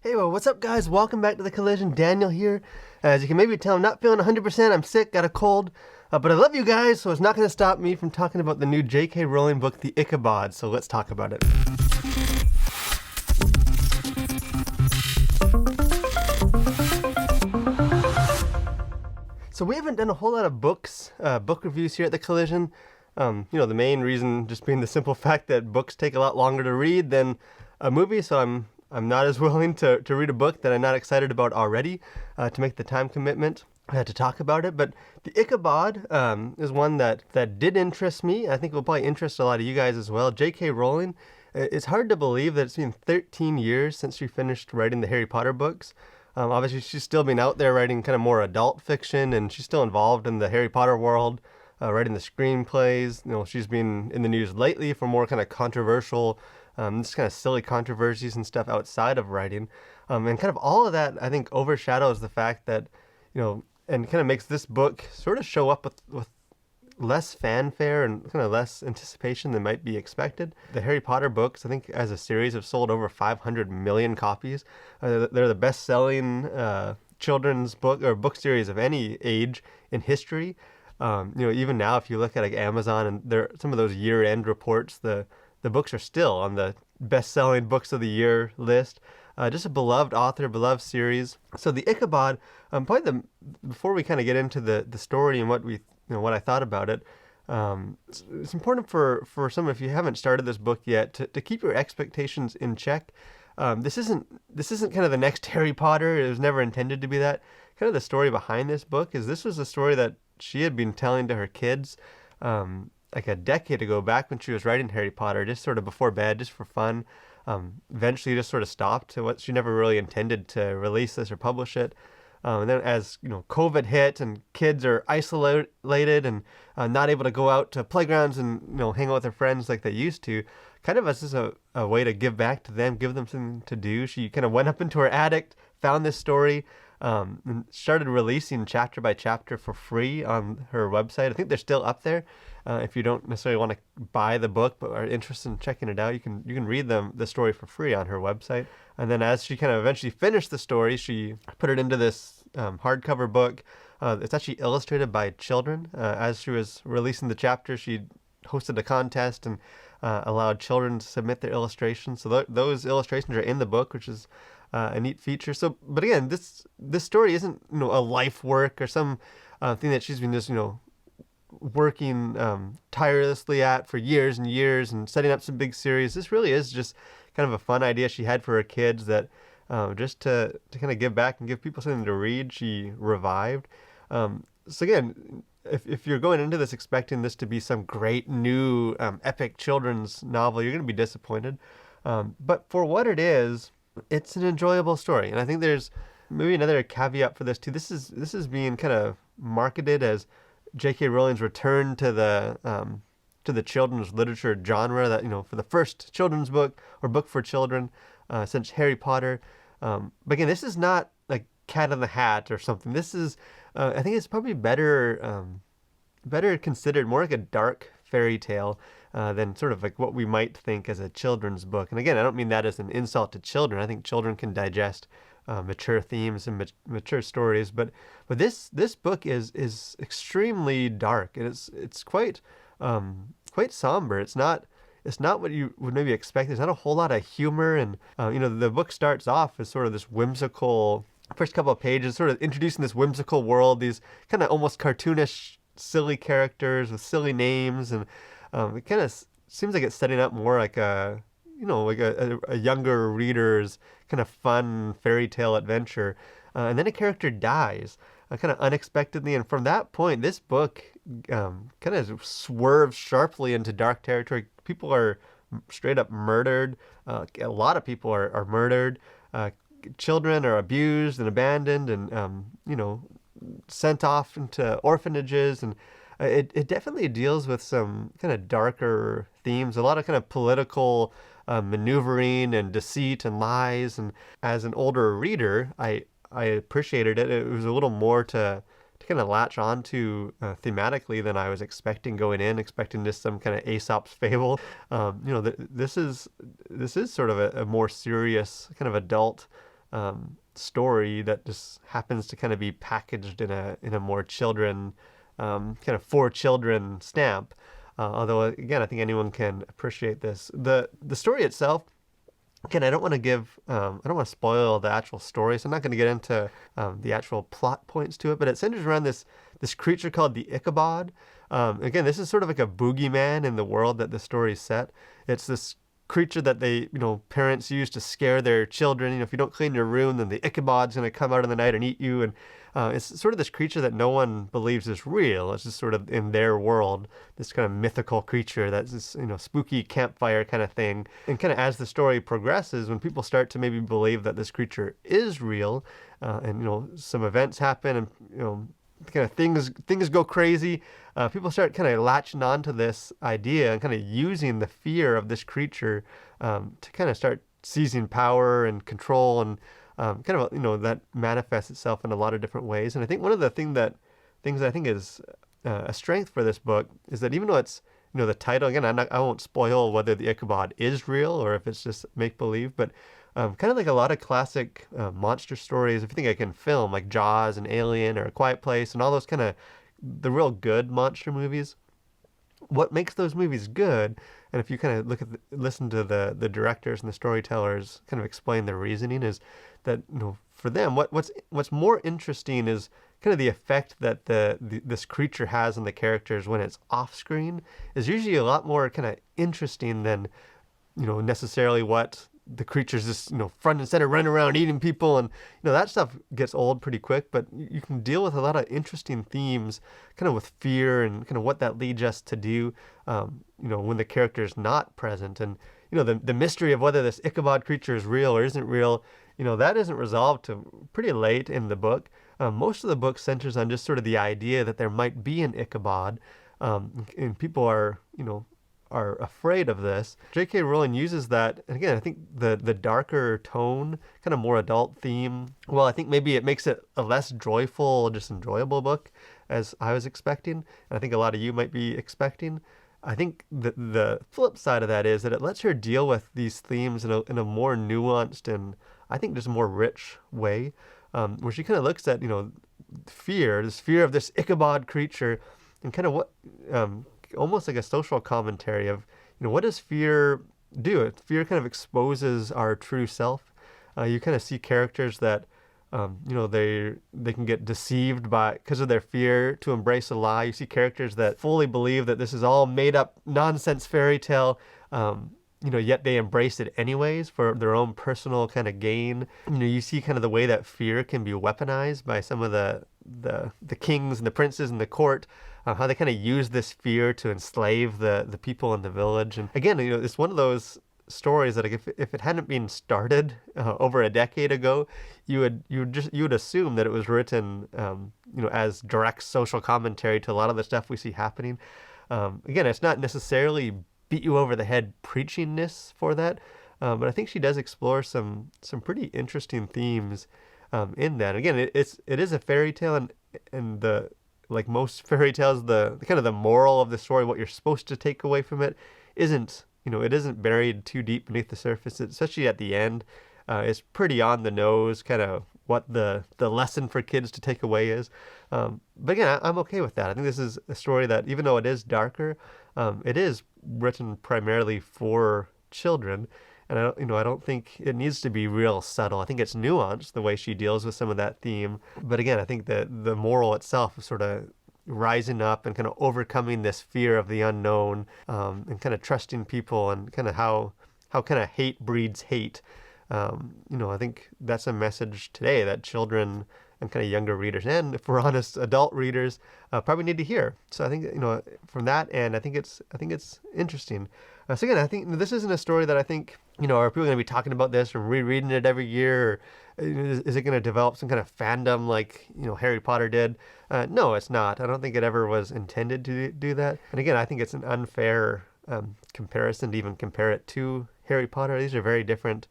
Hey, well, what's up, guys? Welcome back to The Collision. Daniel here. As you can maybe tell, I'm not feeling 100%. I'm sick, got a cold. But I love you guys, so it's not going to stop me from talking about the new J.K. Rowling book, The Ickabog. So let's talk about it. So we haven't done a whole lot of book reviews here at The Collision. The main reason just being the simple fact that books take a lot longer to read than a movie, so I'm not as willing to read a book that I'm not excited about already to make the time commitment to talk about it. But the Ichabod is one that did interest me. I think it will probably interest a lot of you guys as well. J.K. Rowling, it's hard to believe that it's been 13 years since she finished writing the Harry Potter books. Obviously, she's still been out there writing kind of more adult fiction, and she's still involved in the Harry Potter world, writing the screenplays. She's been in the news lately for more kind of controversial, just kind of silly controversies and stuff outside of writing. And kind of all of that, I think, overshadows the fact that, and kind of makes this book sort of show up with less fanfare and kind of less anticipation than might be expected. The Harry Potter books, I think, as a series, have sold over 500 million copies. They're the best-selling children's book or book series of any age in history. Even now, if you look at like Amazon and some of those year-end reports, the books are still on the best-selling books of the year list. Just a beloved author, beloved series. So the Ichabod, before we kind of get into the story and what I thought about it, it's important for some, if you haven't started this book yet, to keep your expectations in check. This isn't kind of the next Harry Potter. It was never intended to be that. Kind of the story behind this book is this was a story that she had been telling to her kids like a decade ago, back when she was writing Harry Potter, just sort of before bed, just for fun. Eventually just sort of stopped to what she never really intended to release this or publish it. And then as COVID hit and kids are isolated and not able to go out to playgrounds and hang out with their friends like they used to, kind of as just a way to give back to them, give them something to do, she kind of went up into her attic, found this story, and started releasing chapter by chapter for free on her website. I think they're still up there. If you don't necessarily want to buy the book but are interested in checking it out, you can read the story for free on her website. And then as she kind of eventually finished the story, she put it into this hardcover book. It's actually illustrated by children. As she was releasing the chapter, she hosted a contest and allowed children to submit their illustrations. So those illustrations are in the book, which is a neat feature. So, but again, this story isn't a life work or some thing that she's been just working tirelessly at for years and years and setting up some big series. This really is just kind of a fun idea she had for her kids that just to kind of give back and give people something to read, she revived. So again, if you're going into this expecting this to be some great new epic children's novel, you're going to be disappointed. But for what it is, it's an enjoyable story. And I think there's maybe another caveat for this too. This is being kind of marketed as J.K. Rowling's return to the children's literature genre, that for the first children's book or book for children since Harry Potter. But again, this is not like Cat in the Hat or something. This is I think it's probably better considered more like a dark fairy tale than sort of like what we might think as a children's book. And again, I don't mean that as an insult to children. I think children can digest mature themes and mature stories, but this book is extremely dark, and it's quite somber. It's not what you would maybe expect. There's not a whole lot of humor, and the book starts off as sort of this whimsical first couple of pages, sort of introducing this whimsical world, these kind of almost cartoonish, silly characters with silly names, and it kind of seems like it's setting up more like a younger reader's kind of fun fairy tale adventure. And then a character dies kind of unexpectedly. And from that point, this book kind of swerves sharply into dark territory. People are straight up murdered. A lot of people are murdered. Children are abused and abandoned and, sent off into orphanages. And it definitely deals with some kind of darker themes, a lot of kind of political maneuvering and deceit and lies. And as an older reader, I appreciated it. It was a little more to kind of latch on to thematically than I was expecting going in, expecting just some kind of Aesop's fable. This is sort of a more serious kind of adult story that just happens to kind of be packaged in a more children, kind of for children stamp. Although again, I think anyone can appreciate this. The story itself, again, I don't want to I don't want to spoil the actual story, so I'm not going to get into the actual plot points to it. But it centers around this creature called the Ichabod. Again, this is sort of like a boogeyman in the world that the story is set. It's this creature that parents use to scare their children. If you don't clean your room, then the Ichabod's going to come out in the night and eat you. And it's sort of this creature that no one believes is real. It's just sort of in their world, this kind of mythical creature that's this, spooky campfire kind of thing. And kind of as the story progresses, when people start to maybe believe that this creature is real, and some events happen, and kind of things go crazy. People start kind of latching on to this idea and kind of using the fear of this creature to kind of start seizing power and control, and kind of that manifests itself in a lot of different ways. And I think one of the things that I think is a strength for this book is that even though it's the title, again, I won't spoil whether the Ichabod is real or if it's just make believe, but kind of like a lot of classic monster stories, if you think I can film, like Jaws and Alien or A Quiet Place and all those kind of the real good monster movies, what makes those movies good, and if you kind of listen to the directors and the storytellers kind of explain their reasoning, is that for them what's more interesting is kind of the effect that this creature has on the characters when it's off screen is usually a lot more kind of interesting than necessarily what the creatures just front and center running around eating people, and that stuff gets old pretty quick. But you can deal with a lot of interesting themes kind of with fear and kind of what that leads us to do when the character is not present, and the mystery of whether this Ichabod creature is real or isn't real, that isn't resolved to pretty late in the book. Most of the book centers on just sort of the idea that there might be an Ichabod, and people are afraid of this. J.K. Rowling uses that, and again, I think the darker tone, kind of more adult theme, well, I think maybe it makes it a less joyful, just enjoyable book, as I was expecting, and I think a lot of you might be expecting. I think the flip side of that is that it lets her deal with these themes in a more nuanced and I think just more rich way, where she kind of looks at this fear of this Ichabod creature, and kind of what almost like a social commentary of what does fear do? Fear kind of exposes our true self. You kind of see characters that they can get deceived because of their fear to embrace a lie. You see characters that fully believe that this is all made up nonsense fairy tale, yet they embrace it anyways for their own personal kind of gain. You see kind of the way that fear can be weaponized by some of the kings and the princes and the court, how they kind of use this fear to enslave the people in the village. And again, it's one of those stories that if it hadn't been started over a decade ago, you would assume that it was written as direct social commentary to a lot of the stuff we see happening. Again, it's not necessarily beat you over the head preachingness for that, but I think she does explore some pretty interesting themes in that. Again, it is a fairy tale, and the like most fairy tales, the kind of the moral of the story, what you're supposed to take away from it, isn't it isn't buried too deep beneath the surface. Especially at the end, it's pretty on the nose, kind of what the lesson for kids to take away is. But again, I'm okay with that. I think this is a story that, even though it is darker, it is written primarily for children. And I don't think it needs to be real subtle. I think it's nuanced the way she deals with some of that theme. But again, I think that the moral itself is sort of rising up and kind of overcoming this fear of the unknown, and kind of trusting people, and kind of how kind of hate breeds hate. I think that's a message today that children and kind of younger readers, and if we're honest, adult readers, probably need to hear. So I think from that end, I think it's interesting. So again, I think this isn't a story that I think are people going to be talking about this or rereading it every year? Or is it going to develop some kind of fandom like Harry Potter did? No, it's not. I don't think it ever was intended to do that. And again, I think it's an unfair comparison to even compare it to Harry Potter. These are very different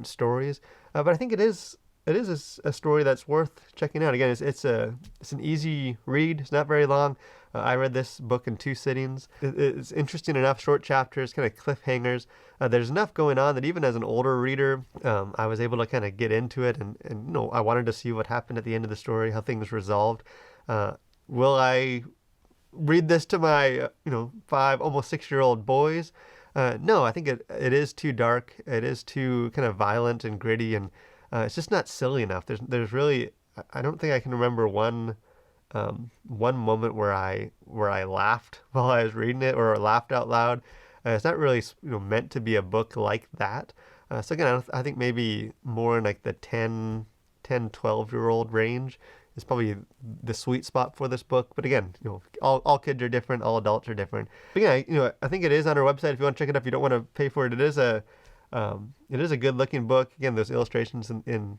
stories. But I think it is it is a story that's worth checking out. Again, it's an easy read. It's not very long. I read this book in 2 sittings. It's interesting enough, short chapters, kind of cliffhangers. There's enough going on that even as an older reader, I was able to kind of get into it, and I wanted to see what happened at the end of the story, how things resolved. Will I read this to my 5, almost 6-year-old boys? No, I think it is too dark. It is too kind of violent and gritty, and it's just not silly enough. There's really, I don't think I can remember one moment where I laughed while I was reading it, or laughed out loud. It's not really meant to be a book like that. So again, I think maybe more in like the 12-year-old range is probably the sweet spot for this book. But again, all kids are different, all adults are different. But again, I think it is on our website if you want to check it out. If you don't want to pay for it, it is a good looking book. Again, those illustrations in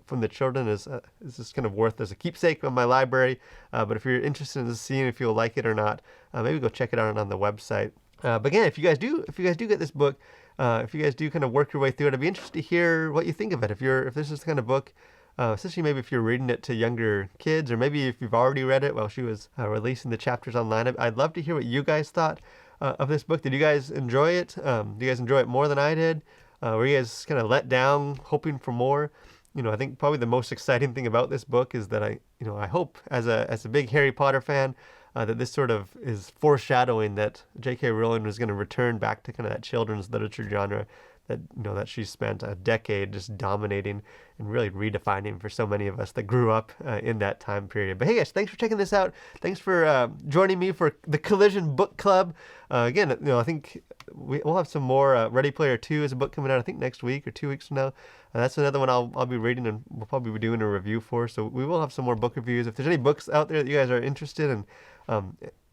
from the children is just kind of worth as a keepsake on my library. But if you're interested in seeing if you'll like it or not, maybe go check it out on the website. But again, if you guys do get this book, if you guys do kind of work your way through it, I'd be interested to hear what you think of it. If this is the kind of book, especially maybe if you're reading it to younger kids, or maybe if you've already read it while she was releasing the chapters online, I'd love to hear what you guys thought of this book. Did you guys enjoy it? Do you guys enjoy it more than I did? Were you guys kind of let down, hoping for more? I think probably the most exciting thing about this book is that I hope as a big Harry Potter fan, that this sort of is foreshadowing that J.K. Rowling was going to return back to kind of that children's literature genre that she spent a decade just dominating and really redefining for so many of us that grew up in that time period. But hey guys, thanks for checking this out. Thanks for joining me for the Collision Book Club. Again, I think we'll have some more. Ready Player 2 is a book coming out, I think, next week or 2 weeks from now. That's another one I'll be reading, and we'll probably be doing a review for. So we will have some more book reviews. If there's any books out there that you guys are interested in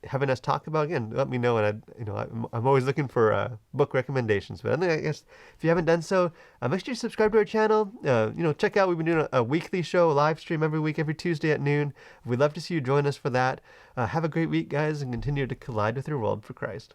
having us talk about, again, let me know. And I'm always looking for book recommendations. But I guess if you haven't done so, make sure you subscribe to our channel. Check out, we've been doing a weekly show, a live stream every week, every Tuesday at noon. We'd love to see you join us for that. Have a great week, guys, and continue to collide with your world for Christ.